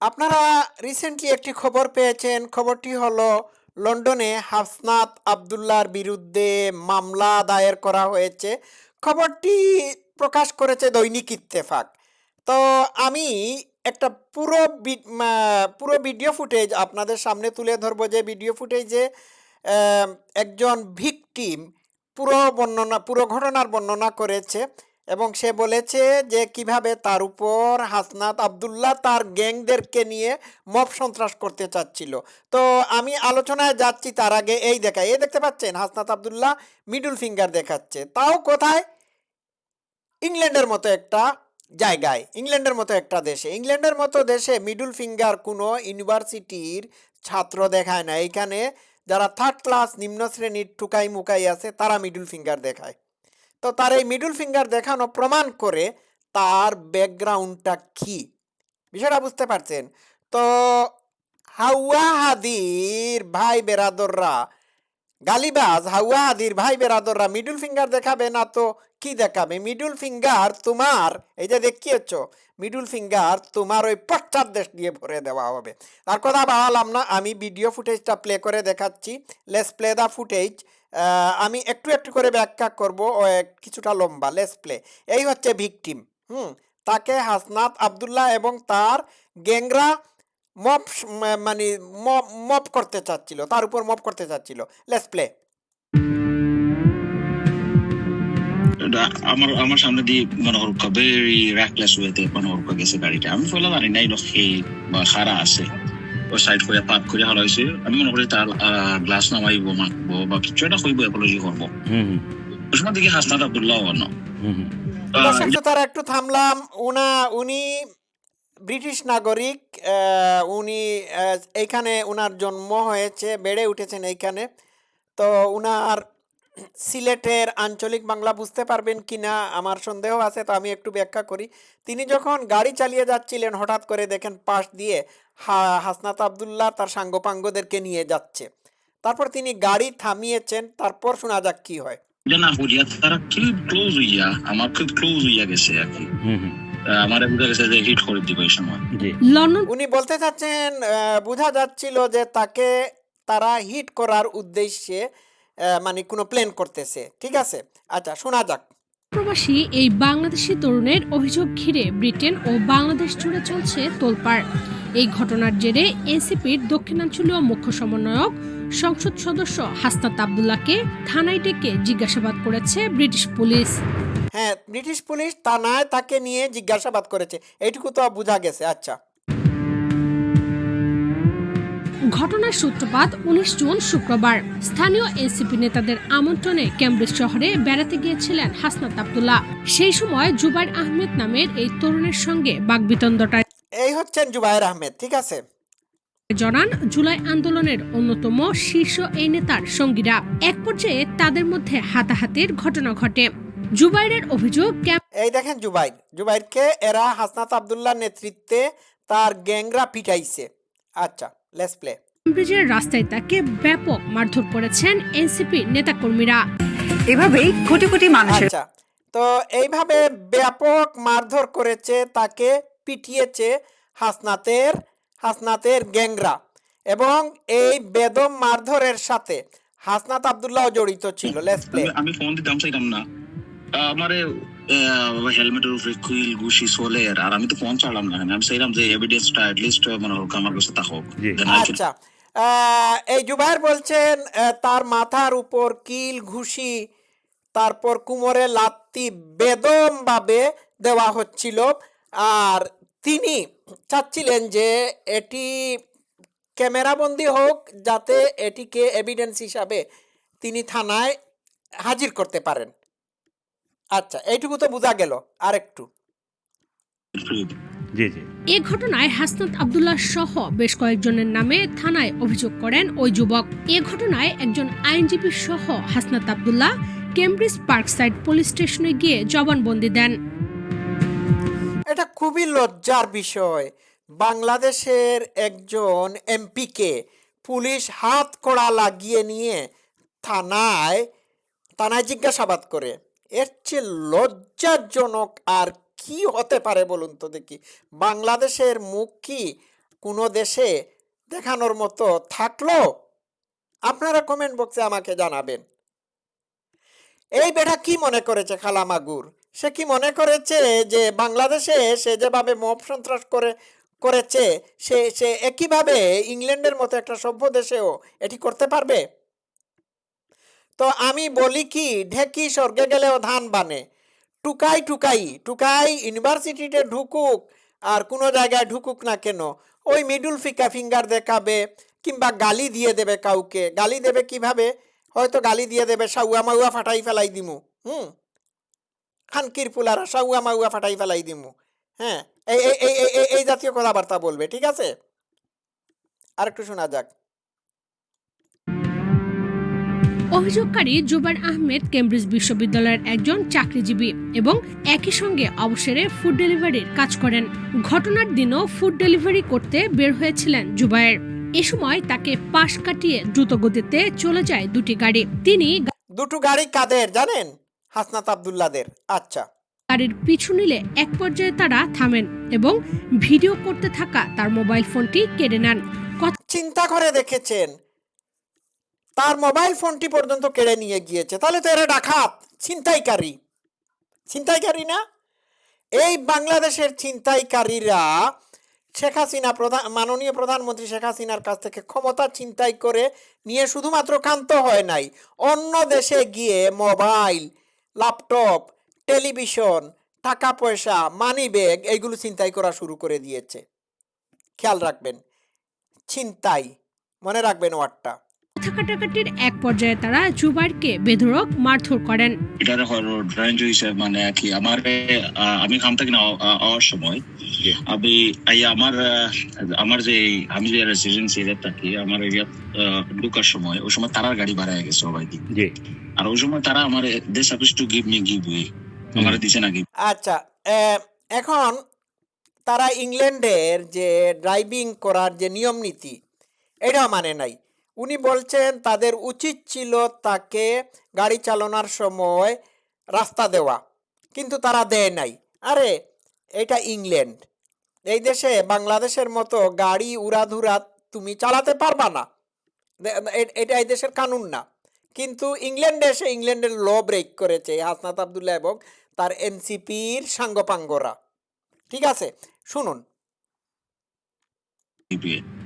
আপনারা রিসেন্টলি একটি খবর পেয়েছেন। খবরটি হলো লন্ডনে হাসনাত আবদুল্লাহর বিরুদ্ধে মামলা দায়ের করা হয়েছে। খবরটি প্রকাশ করেছে দৈনিক ইত্তেফাক। তো আমি একটা পুরো ভিডিও ফুটেজ আপনাদের সামনে তুলে ধরবো, যে ভিডিও ফুটেজে একজন ভিকটিম পুরো ঘটনার বর্ণনা করেছে এবং সে বলেছে যে কিভাবে তার উপর হাসনাত আবদুল্লাহ তার গ্যাংদেরকে নিয়ে মব সন্ত্রাস করতে চাচ্ছিল। তো আমি আলোচনায় যাচ্ছি তার আগে এই দেখতে পাচ্ছেন হাসনাত আবদুল্লাহ মিডল ফিঙ্গার দেখাচ্ছে, তাও কোথায়? ইংল্যান্ডের মতো একটা জায়গায়, ইংল্যান্ডের মতো একটা দেশে। ইংল্যান্ডের মতো দেশে মিডল ফিঙ্গার কোনো ইউনিভার্সিটির ছাত্র দেখায় না। এইখানে যারা থার্ড ক্লাস নিম্ন শ্রেণীর টুকাই মুকাই আছে তারা মিডল ফিঙ্গার দেখায়। তো তার এই মিডল ফিঙ্গার দেখানো প্রমাণ করে তার ব্যাকগ্রাউন্ডটা কি, বিষয়টা বুঝতে পারছেন? তো হাওয়া হাদির ভাই বেরাদররা, গালিবাজ হাওয়া হাদির ভাই বেরাদররা মিডল ফিঙ্গার দেখাবে না তো কি দেখাবে? মিডল ফিঙ্গার তোমার, এই যে দেখিয়েছ, মিডল ফিঙ্গার তোমার ওই পশ্চাৎ দেশ দিয়ে ভরে দেওয়া হবে। তার কথা বাড়ালাম না, আমি ভিডিও ফুটেজটা প্লে করে দেখাচ্ছি। Let's play the footage. আমি একটু একটু করে ব্যাখ্যা করব, ও কিছুটা লম্বা। Let's play. এই হচ্ছে ভিকটিম। তাকে হাসনাত আবদুল্লাহ এবং তার গ্যাংরা মপ মানে মপ করতে চাচ্ছিল, তার উপর মপ করতে চাচ্ছিল। Let's play. আমার আমার সামনে দিয়ে মনে হরকা ভেরি র্যাকলেস ওয়েতে মনে হরকা গেছে গাড়িটা। আমি ফলে জানি না লোক বা খারা আছে ও সাইড করে পার্ক করে হারা হয়েছে। আমি মনে করি তার গ্লাস নামাইব মাখবো বা কিছু একটা কইব, অ্যাপোলজি করবো। ওই সময় দেখি হাসনাত আবদুল্লাহ অন্য তার একটু থামলাম। উনি ব্রিটিশ নাগরিক। উনি এইখানে উনার জন্ম হয়েছে, বেড়ে উঠেছেন এইখানে। তো উনার সিলেটের আঞ্চলিক বাংলা বুঝতে পারবেন কিনা আমার সন্দেহ আছে, তো আমি একটু ব্যাখ্যা করি। তিনি যখন গাড়ি চালিয়ে যাচ্ছিলেন হঠাৎ করে দেখেন পাশ দিয়ে হাসনাত আবদুল্লাহ তার সাঙ্গপাঙ্গদেরকে নিয়ে যাচ্ছে। তারপর তিনি গাড়ি থামিয়েছেন। তারপর শোনা যাক কি হয়। না বুঝিয়া তারা খুব ক্লোজ হইয়া, আমার খুব ক্লোজ হইয়া গেছে আর কি। আমার বুঝা গেছে যে হিট করে দিব এই সময়। উনি বলতে চাচ্ছেন, বোঝা যাচ্ছিল যে তারা হিট করার উদ্দেশ্যে মানে কোনো প্ল্যান করতেছে। ঠিক আছে, আচ্ছা শোনা যাক। প্রবাসী এই বাংলাদেশি তরুণের অভিযোগ ঘিরে ব্রিটেন ও বাংলাদেশ জুড়ে চলছে তোলপাড়। এই ঘটনার জেরে এনসিপির দক্ষিণাঞ্চলীয় মুখ্য সমন্বয়ক সংসদ সদস্য হাসনাত আবদুল্লাহকে থানায় ডেকে জিজ্ঞাসাবাদ করেছে ব্রিটিশ পুলিশ। হ্যাঁ, ব্রিটিশ পুলিশ থানায় তাকে নিয়ে জিজ্ঞাসাবাদ করেছে, এইটুকু তো বোঝা গেছে। আচ্ছা, ঘটনার সূত্রপাত 19 জুন শুক্রবার। স্থানীয় এনসিপি নেতাদের আমন্ত্রণে ক্যামব্রিজ শহরে বেড়াতে গিয়েছিলেন হাসনাত আবদুল্লাহ। সেই সময় জুবাইর আহমেদ নামের এই তরুণের সঙ্গে বাগবিতণ্ডাটা এই হচ্ছেন জুবাইর আহমেদ। ঠিক আছে, জানান জুলাই আন্দোলনের অন্যতম শীর্ষ এই নেতার সঙ্গীরা। এক পর্যায়ে তাদের মধ্যে হাতাহাতির ঘটনা ঘটে। জুবাইরের অভিযোগ, এই দেখেন জুবাইরকে এরা হাসনাত আবদুল্লাহর নেতৃত্বে তার গ্যাংরা পিটাইছে। আচ্ছা, লেটস প্লে। ক্যামব্রিজের রাস্তায় তাকে ব্যাপক মারধর করেছেন এনসিপি নেতাকর্মীরা। এভাবেই কোটি কোটি মানুষের আচ্ছা, তো এইভাবে ব্যাপক মারধর করেছে, তাকে পিটিয়েছে হাসনাতের গ্যাংরা। এবং এই বেদম মারধরের সাথে হাসনাত আবদুল্লাহ জড়িত ছিল। Let's play. আমি ফোন দিতাম চাইতাম না, আমারে হেলমেটের উপরে কুইল ঘুষি চলে, আর আমি তো ফোন চালাম না। আমি চাইলাম যে এভিডেন্সটা এট লিস্ট মনে হোক আমার কাছে তা হোক। আচ্ছা, এই জুবাইর বলছেন তার মাথার উপর কিল ঘুষি, তারপর কুমোরে লাত্তি বেদম ভাবে দেওয়া হচ্ছিল। আর তিনি চাচ্ছিলেন যে এটি ক্যামেরাবন্দি হোক, যাতে এটিকে এভিডেন্স হিসাবে তিনি থানায় হাজির করতে পারেন। আচ্ছা, এইটুকু তো বোঝা গেল। আর একটু এ ঘটনায় হাসনাত আবদুল্লাহ সহ বেশ কয়েকজনের নামে থানায় অভিযোগ করেন ওই যুবক। এ ঘটনায় একজন আইনজীবী সহ হাসনাত আবদুল্লাহ ক্যামব্রিজ পার্কসাইড পুলিশ স্টেশনে গিয়ে জবানবন্দি দেন। এটা খুবই লজ্জার বিষয়। বাংলাদেশের একজন এমপিকে পুলিশ হাত কড়া লাগিয়ে নিয়ে থানায় জিজ্ঞাসাবাদ করে। এর চেয়ে লজ্জাজনক আর কি হতে পারে বলুন তো দেখি? বাংলাদেশের মুখ কি কোনো দেশে দেখানোর মতো থাকলো? আপনারা কমেন্ট বক্সে আমাকে জানাবেন। এই বেটা কি মনে করেছে খালামাগুর? সে কি মনে করেছে যে বাংলাদেশে সে যেভাবে মব সন্ত্রাস করেছে সে সে একইভাবে ইংল্যান্ডের মতো একটা সভ্য দেশেও এটি করতে পারবে? তো আমি বলি কি, ঢেকি স্বর্গে গেলেও ধান বানে। টুকাই টুকাই টুকাই ইউনিভার্সিটিতে ঢুকুক আর কোনো জায়গায় ঢুকুক না কেন, ওই মিডল ফিঙ্গার দেখাবে কিংবা গালি দিয়ে দেবে কাউকে। গালি দেবে কিভাবে? হয়তো গালি দিয়ে দেবে সাউয়া মাউয়া ফাটাই ফেলাই দিমু। খানকির পুলারা সাউয়া মাউয়া ফাটাই ফেলাই দিমু। হ্যাঁ, এই এই এই এই এই- এই জাতীয় কথাবার্তা বলবে, ঠিক আছে? আর একটু শোনা যাক। অভিযোগকারী জুবায়ের আহমেদ কেমব্রিজ বিশ্ববিদ্যালয়ের একজন চাকরিজীবী এবং একই সঙ্গে অবসরে ফুড ডেলিভারির কাজ করেন। ঘটনার দিনও ফুড ডেলিভারি করতে বের হয়েছিলেন জুবায়ের। এ সময় তাকে পাশ কাটিয়ে দ্রুতগতিতে চলে যায় দুটি গাড়ি। তিনি দুটো গাড়ি কাদের জানেন? হাসনাত আব্দুল্লাদের। আচ্ছা, গাড়ির পিছু নিলে এক পর্যায়ে তারা থামেন এবং ভিডিও করতে থাকা তার মোবাইল ফোনটি কেড়ে নেন। চিন্তা করে দেখেছেন? তার মোবাইল ফোনটি পর্যন্ত কেড়ে নিয়ে গিয়েছে। তাহলে তো এরা ডাকাত, ছিনতাইকারী। ছিনতাইকারী না? এই বাংলাদেশের ছিনতাইকারীরা শেখ হাসিনা মাননীয় প্রধানমন্ত্রী শেখ হাসিনার কাছ থেকে ক্ষমতা ছিনতাই করে নিয়ে শুধুমাত্র ক্ষান্ত হয় নাই, অন্য দেশে গিয়ে মোবাইল, ল্যাপটপ, টেলিভিশন, টাকা পয়সা, মানি ব্যাগ এইগুলো ছিনতাই করা শুরু করে দিয়েছে। খেয়াল রাখবেন, ছিনতাই, মনে রাখবেন ওয়ার্ডটা। কথা কাটাকাটির এক পর্যায়ে তারা জুবায়েরকে বেধড়ক মারধর করেন। এটার রেঞ্জ হয়েছে মানে কি আমার আমি কাম থেকে আওয়ার সময় আমি আমার যে আমি যে রেসিডেন্সি এরিয়া থাকি আমার এরিয়া ঢুকার সময় ওই সময় তারার গাড়ি বাড়ায় গেছে সবাই দিকে। আর ওই সময় তারা আমার দে সাপোজ টু গিভ ওয়ে আমার দিছে না। আচ্ছা, এখন তারা ইংল্যান্ডের যে ড্রাইভিং করার যে নিয়ম নীতি এটা মানে নাই। উনি বলছেন তাদের উচিত ছিল তাকে গাড়ি চালানোর সময় রাস্তা দেওয়া, কিন্তু তারা দেয় নাই। আরে এটা ইংল্যান্ড, এই দেশে বাংলাদেশের মতো গাড়ি উড়াধুরা তুমি চালাতে পারবা না, এটা এই দেশের কানুন না। কিন্তু ইংল্যান্ডে এসে ইংল্যান্ডের ল ব্রেক করেছে হাসনাত আব্দুল্লাহ এবং তার এনসিপির সাঙ্গপাঙ্গরা। ঠিক আছে, শুনুন।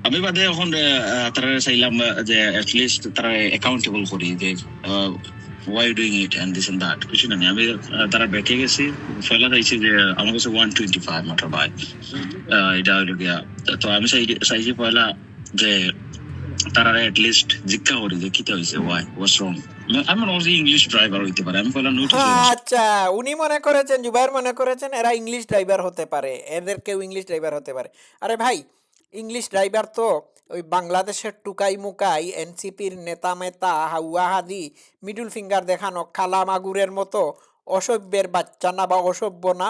আমি বাদে এখন তারা চাইলাম যে অ্যাটলিস্ট তারা অ্যাকাউন্টেবল করি যে why you doing it and this and that কিছু না। আমি তারা বেঁকে গেছি ফেলা চাইছি যে আমার কাছে 125 মোটর বাইক এটা হইলো গিয়া। তো আমি চাইছি পয়লা যে তারা অ্যাটলিস্ট জিজ্ঞা করি যে কিটা হয়েছে, ওয়াই হোয়াটস রং। আমি মনে করছি ইংলিশ ড্রাইভার হইতে পারে। আমি পয়লা নোটিস। আচ্ছা, উনি মনে করেছেন, জুবায়ের মনে করেছেন এরা ইংলিশ ড্রাইভার হতে পারে, এদের কেউ ইংলিশ ড্রাইভার হতে পারে। আরে ভাই, ইংলিশ ড্রাইভার তো ওই বাংলাদেশের টুকাই মুকাই এনসিপির নেতা মেতা হাউয়া হাদি মিডল ফিঙ্গার দেখানো খালা মাগুরের মতো অসভ্যের বাচ্চা না, বা অসভ্য না।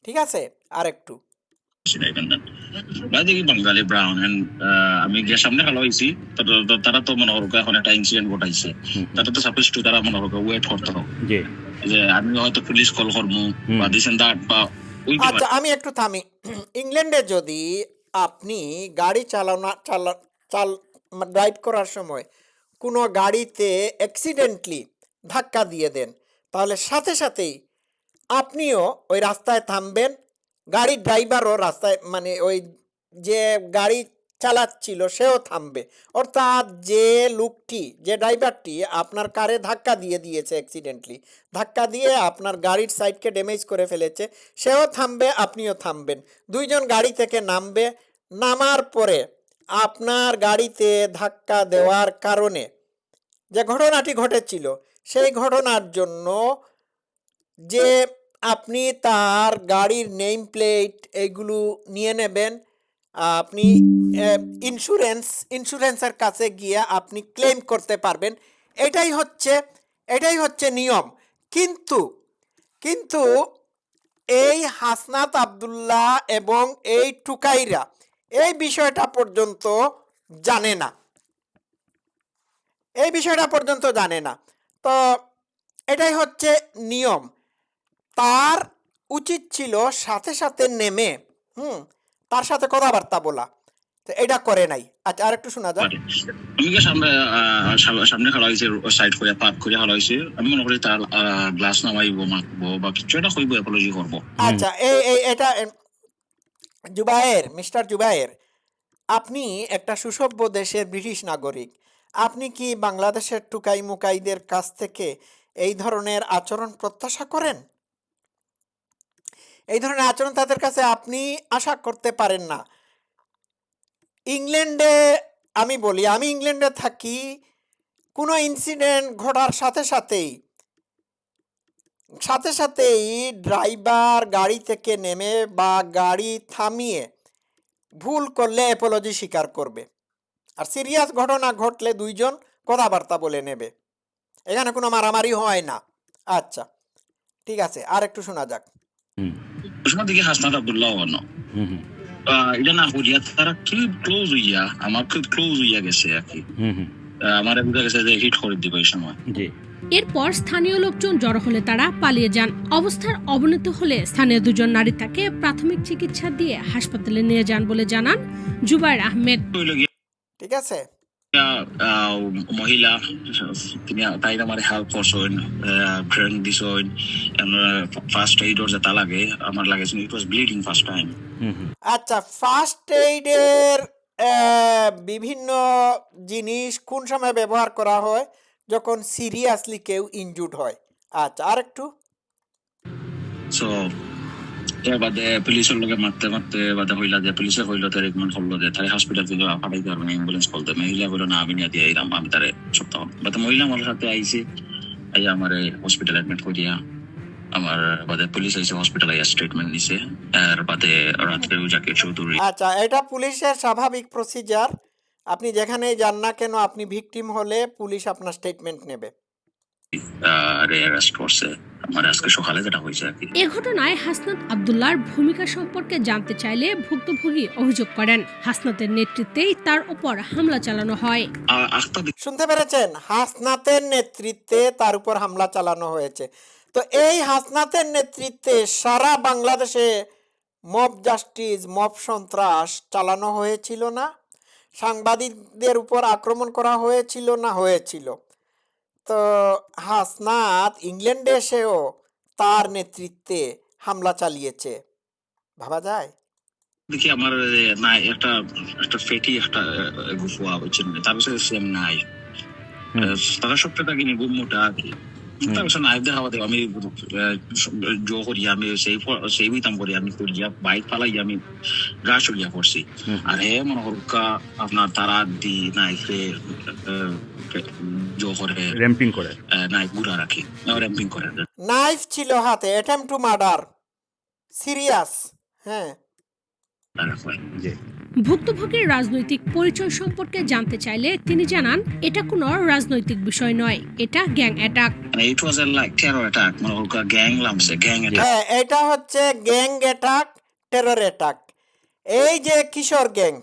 ঠিক আছে, আর একটু দেখি বাঙালি ব্রাউন আমি গিয়ে সামনে ভালো হয়েছি। তারা তো মনে করো এখন একটা ইনসিডেন্ট ঘটাইছে, তারা তো সাপোজ টু তারা মনে করো ওয়েট করতে হবে যে আমি হয়তো পুলিশ কল করবো বা দিস এন্ড দ্যাট বা। আচ্ছা, আমি একটু থামি। ইংল্যান্ডে যদি আপনি গাড়ি ড্রাইভ করার সময় কোনো গাড়িতে অ্যাক্সিডেন্টলি ধাক্কা দিয়ে দেন, তাহলে সাথে সাথেই আপনিও ওই রাস্তায় থামবেন, গাড়ির ড্রাইভারও রাস্তায়, মানে ওই যে গাড়ি চালাচ্ছিল সেও থামবে। অর্থাৎ যে লোকটি, যে ড্রাইভারটি আপনার কারে ধাক্কা দিয়ে দিয়েছে, অ্যাক্সিডেন্টলি ধাক্কা দিয়ে আপনার গাড়ির সাইডকে ড্যামেজ করে ফেলেছে, সেও থামবে, আপনিও থামবেন। দুইজন গাড়ি থেকে নামবে, নামার পরে আপনার গাড়িতে ধাক্কা দেওয়ার কারণে যে ঘটনাটি ঘটেছিল সেই ঘটনার জন্য যে আপনি তার গাড়ির নেম প্লেট এইগুলো নিয়ে নেবেন, আপনি ইন্স্যুরেন্সের কাছে গিয়ে আপনি ক্লেম করতে পারবেন। এটাই হচ্ছে নিয়ম। কিন্তু কিন্তু এই হাসনাত আব্দুল্লাহ এবং এই টুকাইরা এই বিষয়টা পর্যন্ত জানে না, তো এটাই হচ্ছে নিয়ম। তার উচিত ছিল সাথে সাথে নেমে কার সাথে কথাবার্তা বলা, তো এটা করে নাই। আচ্ছা আরেকটু শোনা যাক। পারে আমি কি সামনে সামনে খেলা হয়েছে সাইড করে পার্ক করে খেলা হয়েছে, আমি মনে করি তার গ্লাস নামাইবো মাখবো বা কিছু একটা হইব, অ্যাপোলজি করবো। আচ্ছা এই এটা জুবায়ের, মিস্টার জুবায়ের, আপনি একটা সুসভ্য দেশের ব্রিটিশ নাগরিক, আপনি কি বাংলাদেশের টুকাই মুকাইদের কাছ থেকে এই ধরনের আচরণ প্রত্যাশা করেন? এই ধরনের আচরণ তাদের কাছে আপনি আশা করতে পারেন না। ইংল্যান্ডে আমি বলি, আমি ইংল্যান্ডে থাকি, কোনো ইনসিডেন্ট ঘটার সাথে সাথেই ড্রাইভার গাড়ি থেকে নেমে বা গাড়ি থামিয়ে ভুল করলে অ্যাপোলজি স্বীকার করবে, আর সিরিয়াস ঘটনা ঘটলে দুইজন কথাবার্তা বলে নেবে, এখানে কোনো মারামারি হয় না। আচ্ছা ঠিক আছে, আর একটু শোনা যাক। ওই সময় দেখি হাসনাত আব্দুল্লাহ অন্য এটা না করিয়া তারা কি ক্লোজ হইয়া আমার খুব ক্লোজ হইয়া গেছে আর কি। আমার বুঝা গেছে যে হিট করে দিবে এই সময়। এরপর স্থানীয় লোকজন জড়ো হলে তারা পালিয়ে যান। অবস্থার অবনতি হলে স্থানীয় দুজন নারী তাকে প্রাথমিক চিকিৎসা দিয়ে হাসপাতালে নিয়ে যান বলে জানান জুবায়ের আহমেদ। ঠিক আছে, মহিলা তিনি তাই আমার হেল্প করছেন, ড্রিঙ্ক দিছেন, ফার্স্ট এইডর যেটা লাগে আমার লাগে, ইট ওয়াজ ব্লিডিং ফার্স্ট টাইম। আচ্ছা ফার্স্ট এইডের বিভিন্ন জিনিস কোন সময় ব্যবহার করা হয়? যখন সিরিয়াসলি কেউ ইনজুর্ড হয়। আচ্ছা আর একটু। সো এর বাদে পুলিশের লোকে মারতে মারতে বাদে হইলা যে পুলিশে হইলো তার রিকমেন্ড করলো যে তারে হসপিটাল থেকে পাঠাইতে পারবে না, অ্যাম্বুলেন্স কল দেয়। মহিলা বললো না আমি নিয়ে দিয়ে এলাম, আমি তারে সপ্তাহ বাদে মহিলা আমার সাথে আইসি, এই আমার হসপিটাল অ্যাডমিট করিয়া আমার বাদে পুলিশ আইসে হসপিটাল আইয়া স্টেটমেন্ট নিছে। এর বাদে রাত্রে জাকির চৌধুরী আচ্ছা এটা পুলিশের স্বাভাবিক প্রসিজার, আপনি যেখানেই যান না কেন আপনি ভিকটিম হলে পুলিশ আপনার স্টেটমেন্ট নেবে। অ্যারেস্ট করছে আমার আজকে সকালে যেটা হয়েছে আর কি। এ ঘটনায় হাসনাত আব্দুল্লাহর ভূমিকা সম্পর্কে জানতে চাইলে ভুক্তভোগী অভিযোগ করেন হাসনাতের নেতৃত্বেই তার উপর হামলা চালানো হয়। শুনতে পেরেছেন, হাসনাতের নেতৃত্বে তার উপর হামলা চালানো হয়েছে। তো এই হাসনাতের নেতৃত্বে সারা বাংলাদেশে মব জাস্টিস, মব সন্ত্রাস চালানো হয়েছিল না? সাংবাদিকদের উপর আক্রমণ করা হয়েছিল না? হয়েছিল। তো হাসনাত ইংল্যান্ডে এসেও তার নেতৃত্বে হামলা চালিয়েছে, ভাবা যায়? দেখি আমার না একটা একটা ফেটি একটা গুফুয়া হচ্ছেন তারপরে সেম নাই তারা সবটা কিনে গুমোটা আর কি। তারপর নাইফ দেখা হতে আমি জো করি, আমি সেই বিতাম করি, আমি করিয়া বাইক পালাই আমি গা চলিয়া পড়ছি। আর হে মনে হরকা আপনার তারা দি নাইফে জো করে র্যাম্পিং করে নাইফ গুড়া রাখি র্যাম্পিং করে নাইফ ছিল হাতে, অ্যাটেম্প টু মার্ডার, সিরিয়াস। হ্যাঁ ভুক্তভোগীর রাজনৈতিক পরিচয় সম্পর্কে জানতে চাইলে তিনি জানান এটা কোনো রাজনৈতিক বিষয় নয়, এটা gang attack. It was like terror attack, মানে ওরা গ্যাং লামছে গ্যাং অ্যাটাক। হ্যাঁ এটা হচ্ছে গ্যাং অ্যাটাক, টেরর অ্যাটাক। এই যে কিশোর গ্যাং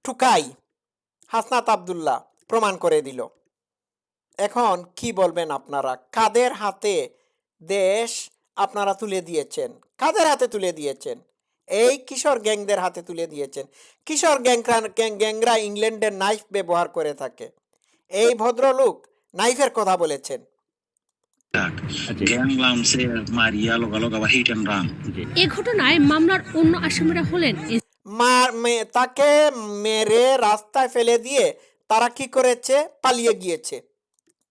টুকাই হাসনাত আব্দুল্লাহ প্রমাণ করে দিল। এখন কি বলবেন আপনারা? কাদের হাতে দেশ আপনারা তুলে দিয়েছেন? কাদের হাতে তুলে দিয়েছেন? এই কিশোর গ্যাংদের হাতে তুলে দিয়েছেন। কিশোর গ্যাংরা ইংল্যান্ডের নাইফ ব্যবহার করে থাকে। এই ভদ্রলোক নাইফের কথা বলেছেন। এ ঘটনায় মামলার অন্য আসামিরা হলেন তাকে মেরে রাস্তায় ফেলে দিয়ে তারা কি করেছে? পালিয়ে গিয়েছে।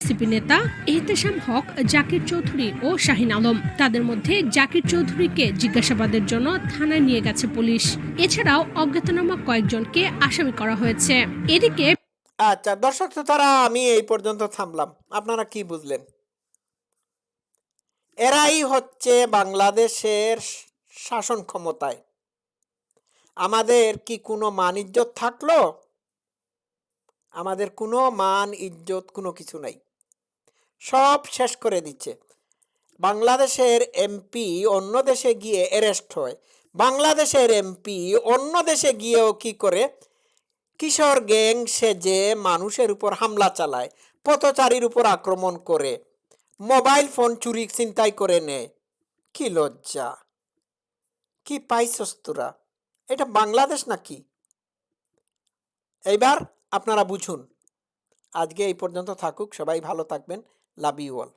এনসিপি নেতা এহতেশাম হক, জাকির চৌধুরী ও শাহিন আলম। তাদের মধ্যে জাকির চৌধুরীকে জিজ্ঞাসাবাদের জন্য থানায় নিয়ে গেছে পুলিশ। এছাড়াও অজ্ঞাতনামা কয়েকজনকে আসামি করা হয়েছে। এদিকে আচ্ছা দর্শক শ্রোতারা, আমি এই পর্যন্ত থামলাম। আপনারা কি বুঝলেন? এরাই হচ্ছে বাংলাদেশের শাসন ক্ষমতায়। আমাদের কি কোনো মান ইজ্জত থাকলো? আমাদের কোনো মান ইজ্জত কোনো কিছু নাই, সব শেষ করে দিচ্ছে। বাংলাদেশের এমপি অন্য দেশে গিয়ে অ্যারেস্ট হয়, বাংলাদেশের এমপি অন্য দেশে গিয়েও কি করে? কিশোর গ্যাং সেজে মানুষের উপর হামলা চালায়, পথচারীর উপর আক্রমণ করে, মোবাইল ফোন চুরি ছিনতাই করে নেয়। কি লজ্জা! কি পাইছস তোরা? এটা বাংলাদেশ নাকি? এইবার আপনারা বুঝুন। আজকে এই পর্যন্ত থাকুক, সবাই ভালো থাকবেন। Love you all.